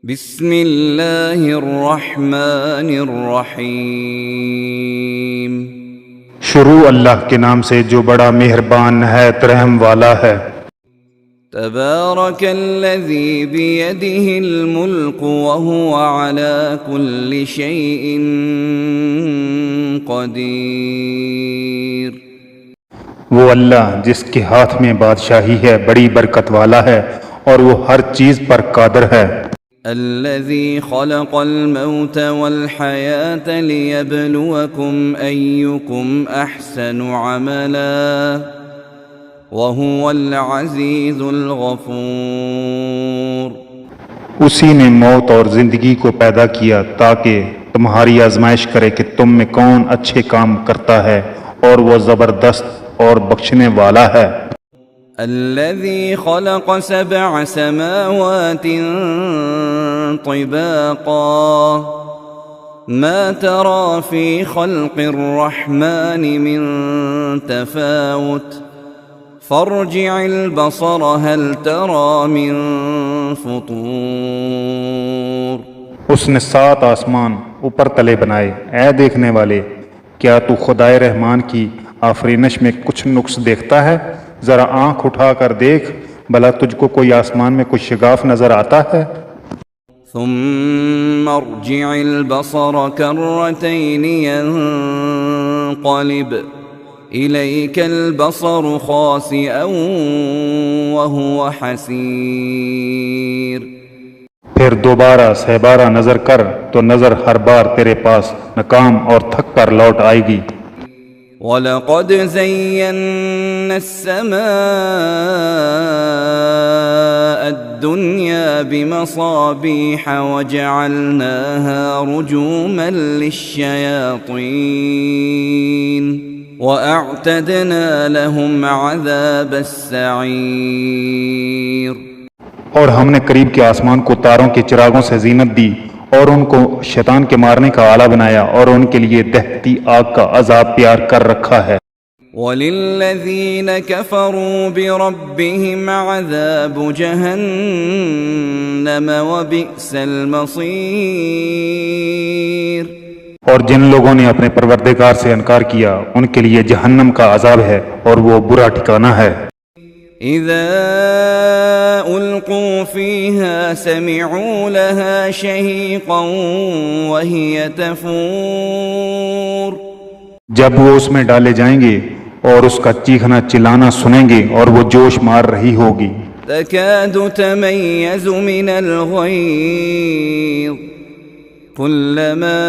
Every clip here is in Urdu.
بسم اللہ الرحمن الرحیم۔ شروع اللہ کے نام سے جو بڑا مہربان نہایت رحم والا ہے۔ تبارک الذی بیدہ الملک وہو علی کل شیء قدیر۔ وہ اللہ جس کے ہاتھ میں بادشاہی ہے بڑی برکت والا ہے اور وہ ہر چیز پر قادر ہے۔ الذي خلق الموت والحياة ليبلوكم أيكم أحسن عملا وهو العزيز الغفور۔ اسی نے موت اور زندگی کو پیدا کیا تاکہ تمہاری آزمائش کرے کہ تم میں کون اچھے کام کرتا ہے اور وہ زبردست اور بخشنے والا ہے۔ الذي خلق 7 سماوات طباقا ما ترى في خلق الرحمن من تفاوت فارجع البصر هل ترى من فطور۔ اس نے 7 آسمان اوپر تلے بنائے۔ اے دیکھنے والے، کیا تو خدائے رحمان کی آفرینش میں کچھ نقص دیکھتا ہے؟ ذرا آنکھ اٹھا کر دیکھ، بھلا تجھ کو کوئی آسمان میں کچھ شگاف نظر آتا ہے؟ ثم ارجع البصر كرتين ينقلب إليك البصر خاسئا وهو حسير۔ پھر دوبارہ 7 نظر کر تو نظر ہر بار تیرے پاس ناکام اور تھک کر لوٹ آئے گی۔ وَلَقَدْ زَيَّنَّا السَّمَاءَ الدُّنْيَا بِمَصَابِيحَ وَجَعَلْنَاهَا رُجُومًا لِلشَّيَاطِينِ وَأَعْتَدْنَا لَهُمْ عَذَابَ السَّعِيرِ۔ اور ہم نے قریب کے آسمان کو تاروں کے چراغوں سے زینت دی اور ان کو شیطان کے مارنے کا آلہ بنایا اور ان کے لیے دہتی آگ کا عذاب تیار کر رکھا ہے۔ وَلِلَّذِينَ كَفَرُوا بِرَبِّهِمْ عَذَابُ جَهَنَّمَ وَبِئْسَ الْمَصِيرُ۔ اور جن لوگوں نے اپنے پروردگار سے انکار کیا ان کے لیے جہنم کا عذاب ہے اور وہ برا ٹھکانہ ہے۔ اذا القوا فيها سمعوا لها شهيقا وهي تفور۔ جب وہ اس میں ڈالے جائیں گے اور اس کا چیخنا چلانا سنیں گے اور وہ جوش مار رہی ہوگی۔ تكاد تميز من الغيظ كلما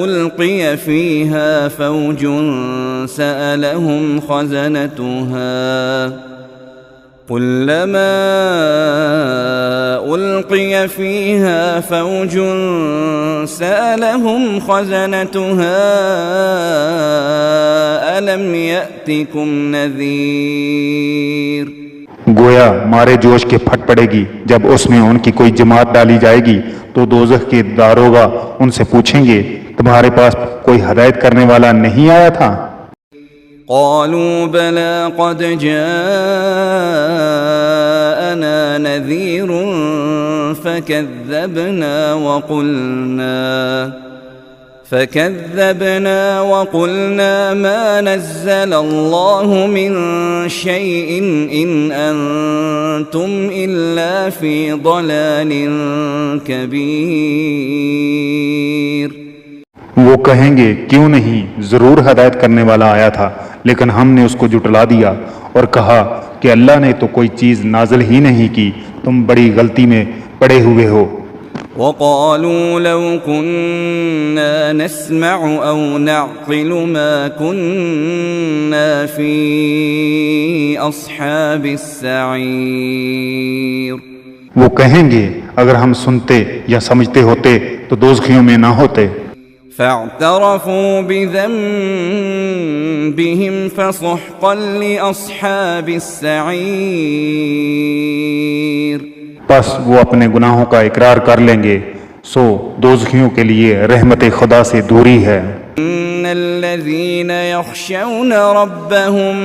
ألقي فيها فوج سألهم خزنتها ألم يأتكم نذير۔ گویا مارے جوش کے پھٹ پڑے گی جب اس میں ان کی کوئی جماعت ڈالی جائے گی تو دوزخ کے داروغہ ان سے پوچھیں گے تمہارے پاس کوئی ہدایت کرنے والا نہیں آیا تھا؟ قالوا بلى قد جاءنا نذير فكذبنا وقلنا ما نزل الله من شيء إن أنتم إلا في ضلال كبير۔ وہ کہیں گے کیوں نہیں، ضرور ہدایت کرنے والا آیا تھا لیکن ہم نے اس کو جھٹلا دیا اور کہا کہ اللہ نے تو کوئی چیز نازل ہی نہیں کی، تم بڑی غلطی میں پڑے ہوئے ہو۔ وقالوا لو كنا نسمع أو نعقل ما كنا في أصحاب السعير۔ وہ کہیں گے اگر ہم سنتے یا سمجھتے ہوتے تو دوزخیوں میں نہ ہوتے۔ فاعترفوا بذنبهم فسحقا لأصحاب السعير۔ پس وہ اپنے گناہوں کا اقرار کر لیں گے، سو دوزخیوں کے لیے رحمت خدا سے دوری ہے۔ ان الذين يخشون ربهم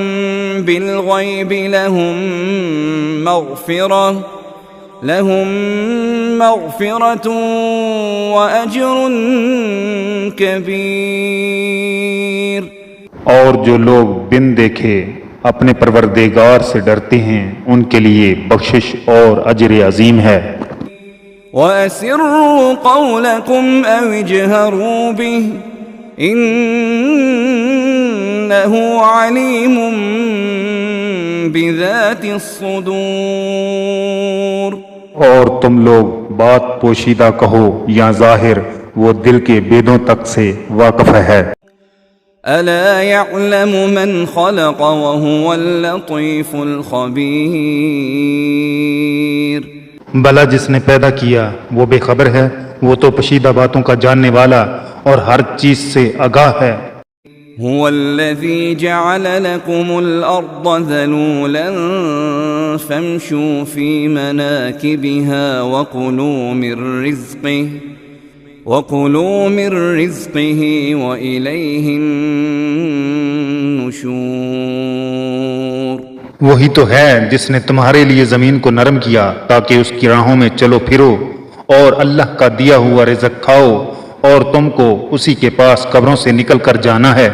بالغيب لهم مغفرة لهم مغفرة وأجر كبير. اور جو لوگ بن دیکھے اپنے پروردگار سے ڈرتے ہیں ان کے لیے بخشش اور اجر عظیم ہے. وَأَسِرُّوا قَوْلَكُمْ أَوِ اجْهَرُوا بِهِ إِنَّهُ عَلِيمٌ بِذَاتِ الصُّدُورِ. اور تم لوگ بات پوشیدہ کہو یا ظاہر، وہ دل کے بیدوں تک سے واقف ہے. أَلَا يَعْلَمُ مَنْ خَلَقَ وَهُوَ اللَّطِيفُ الْخَبِيرُ. بھلا جس نے پیدا کیا وہ بے خبر ہے، وہ تو پوشیدہ باتوں کا جاننے والا اور ہر چیز سے آگاہ ہے. هو الذي جعل لكم الأرض ذلولا فامشوا في مناكبها وكلوا من رزقه وإليه النشور. وہی تو ہے جس نے تمہارے لیے زمین کو نرم کیا تاکہ اس کی راہوں میں چلو پھرو، اور اللہ کا دیا ہوا رزق کھاؤ، اور تم کو اسی کے پاس قبروں سے نکل کر جانا ہے.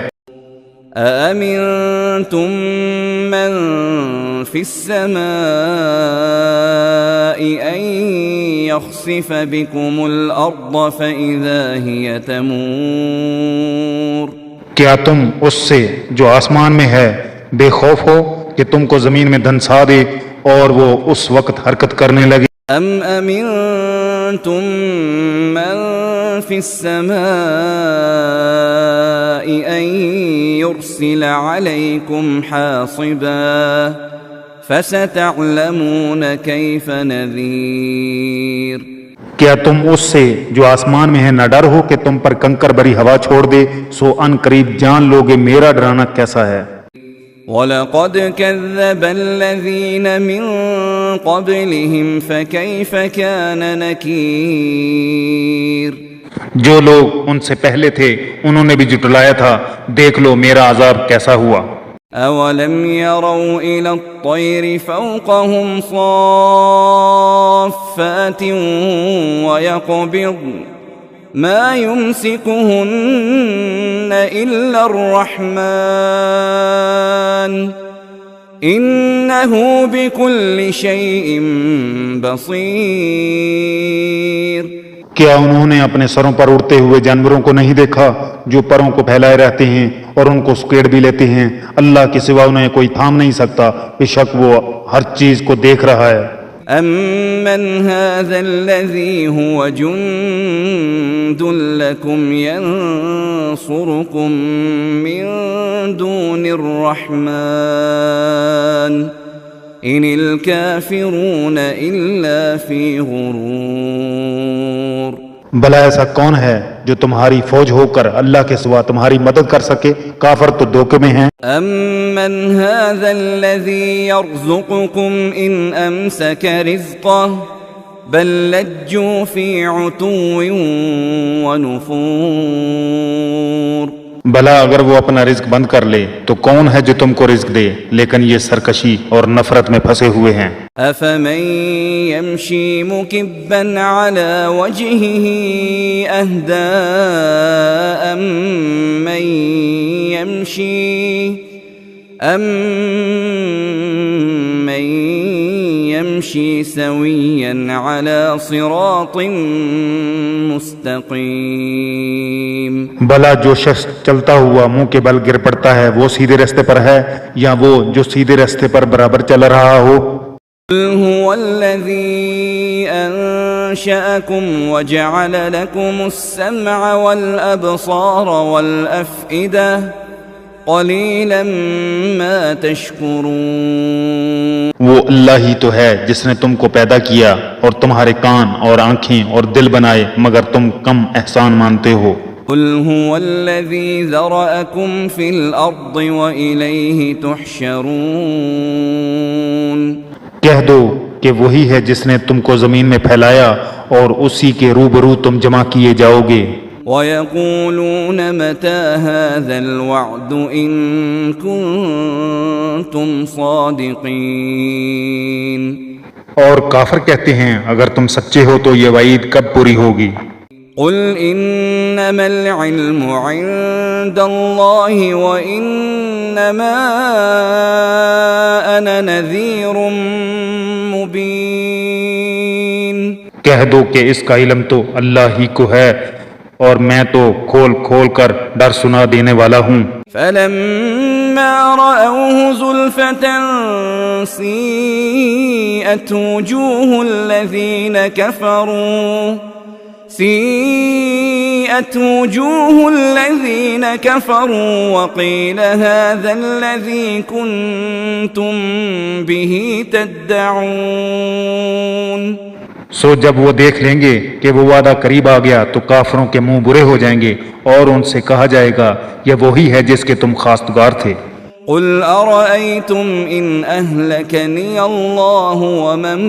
أَأَمِنْتُمْ مَنْ فِي السَّمَاءِ أَنْ يَخْسِفَ بِكُمُ الْأَرْضَ فَإِذَا هِيَ تَمُورُ. کیا تم اس سے جو آسمان میں ہے بے خوف ہو کہ تم کو زمین میں دھنسا دے اور وہ اس وقت حرکت کرنے لگے؟ أَمْ أَمِنْتُمْ مَنْ فِي السَّمَاءِ أَنْ يُرْسِلَ عَلَيْكُمْ حَاصِبًا فَسَتَعْلَمُونَ كَيْفَ نَذِيرٌ. کیا تم اس سے جو آسمان میں ہے نہ ڈر ہو کہ تم پر کنکر بری ہوا چھوڑ دے؟ سو ان قریب جان لوگے میرا ڈرانا کیسا ہے. وَلَقَدْ كَذَّبَ الَّذِينَ مِن قَبْلِهِمْ فَكَيْفَ كَانَ نَكِيرٌ. جو لوگ ان سے پہلے تھے انہوں نے بھی جھٹلایا تھا، دیکھ لو میرا عذاب کیسا ہوا. أَوَلَمْ يَرَوْا إِلَى الطَّيْرِ فَوْقَهُمْ صَافَّاتٍ وَيَقْبِضْنَ مَا يُمْسِكُهُنَّ إِلَّا الرَّحْمَنُ إِنَّهُ بِكُلِّ شَيْءٍ بَصِيرٌ. کیا انہوں نے اپنے سروں پر اڑتے ہوئے جانوروں کو نہیں دیکھا جو پروں کو پھیلائے رہتے ہیں اور ان کو سکیڑ بھی لیتے ہیں؟ اللہ کے سوا انہیں کوئی تھام نہیں سکتا، بے شک وہ ہر چیز کو دیکھ رہا ہے. أَمَّنْ هَذَا الَّذِي هُوَ جُنْدٌ لَكُمْ يَنْصُرُكُمْ مِنْ دُونِ الرَّحْمَنِ إِنِ الْكَافِرُونَ إِلَّا فِي غُرُورٍ. بھلا ایسا کون ہے جو تمہاری فوج ہو کر اللہ کے سوا تمہاری مدد کر سکے؟ کافر تو دھوکے میں ہیں. أَمَّنْ هَذَا الَّذِي يَرْزُقُكُمْ إِنْ أَمْسَكَ رِزْقَهُ بَلْ لَجُّوا فِي عُتُوٍّ وَنُفُورٍ. بھلا اگر وہ اپنا رزق بند کر لے تو کون ہے جو تم کو رزق دے؟ لیکن یہ سرکشی اور نفرت میں پھنسے ہوئے ہیں. أَفَمَنْ يَمْشِي مُكِبًّا عَلَى وَجْهِهِ أَهْدَىٰ أَمَّنْ يَمْشِي سَوِيًّا عَلَى صِرَاطٍ مُسْتَقِيمٍ. بھلا جو شخص چلتا ہوا منہ کے بل گر پڑتا ہے وہ سیدھے راستے پر ہے یا وہ جو سیدھے راستے پر برابر چل رہا ہو؟ قُلْ هُوَ الَّذِي أَنشَأَكُمْ وَجَعَلَ لَكُمُ السَّمْعَ وَالْأَبْصَارَ وَالْأَفْئِدَةَ قَلِيلًا مَا تَشْكُرُونَ. وہ اللہ ہی تو ہے جس نے تم کو پیدا کیا اور تمہارے کان اور آنکھیں اور دل بنائے، مگر تم کم احسان مانتے ہو. قُلْ هُوَ الَّذِي ذَرَأَكُمْ فِي الْأَرْضِ وَإِلَيْهِ تُحْشَرُونَ. کہہ دو کہ وہی ہے جس نے تم کو زمین میں پھیلایا اور اسی کے روبرو تم جمع کیے جاؤ گے. وَيَقُولُونَ مَتَى هَذَا الْوَعْدُ إِن كُنتُمْ صَادِقِينَ. اور کافر کہتے ہیں اگر تم سچے ہو تو یہ وعید کب پوری ہوگی؟ قل انما العلم عند الله وانما انا نذير مبين۔ کہہ دو کہ اس کا علم تو اللہ ہی کو ہے اور میں تو کھول کھول کر ڈر سنا دینے والا ہوں۔ فلما رأوه زلفة سيئت وجوه الذين كفروا وقيل هذا الذي كنتم به تدعون۔ سو جب وہ دیکھ لیں گے کہ وہ وعدہ قریب آ گیا تو کافروں کے منہ برے ہو جائیں گے اور ان سے کہا جائے گا یہ وہی ہے جس کے تم خواستگار تھے۔ قل أرأيتم إن أهلكني الله ومن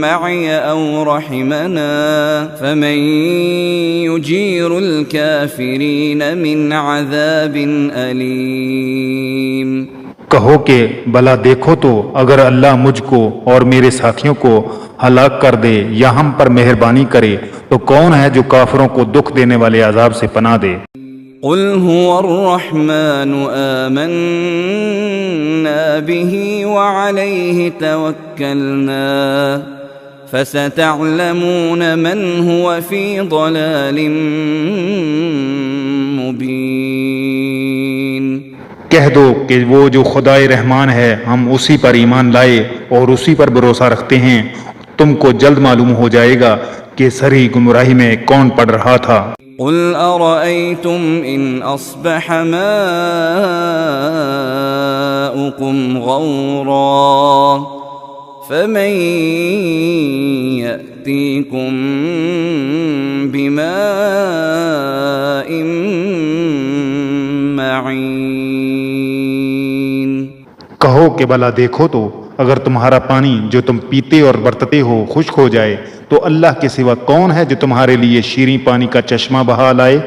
معي أو رحمنا فمن يجير الكافرين من عذاب أليم۔ کہو کہ بھلا دیکھو تو اگر اللہ مجھ کو اور میرے ساتھیوں کو ہلاک کر دے یا ہم پر مہربانی کرے تو کون ہے جو کافروں کو دکھ دینے والے عذاب سے پناہ دے؟ قل هو الرحمن آمنا به وعليه توكلنا فستعلمون من هو في ضلال مبين۔ کہہ دو کہ وہ جو خدائے رحمان ہے ہم اسی پر ایمان لائے اور اسی پر بھروسہ رکھتے ہیں، تم کو جلد معلوم ہو جائے گا کہ سری گمراہی میں کون پڑ رہا تھا۔ قل أرأيتم إن أصبح ماؤكم غورا فمن يأتيكم بماء معين۔ کہو کہ بھلا دیکھو تو اگر تمہارا پانی جو تم پیتے اور برتتے ہو خشک ہو جائے تو اللہ کے سوا کون ہے جو تمہارے لیے شیریں پانی کا چشمہ بہا لائے؟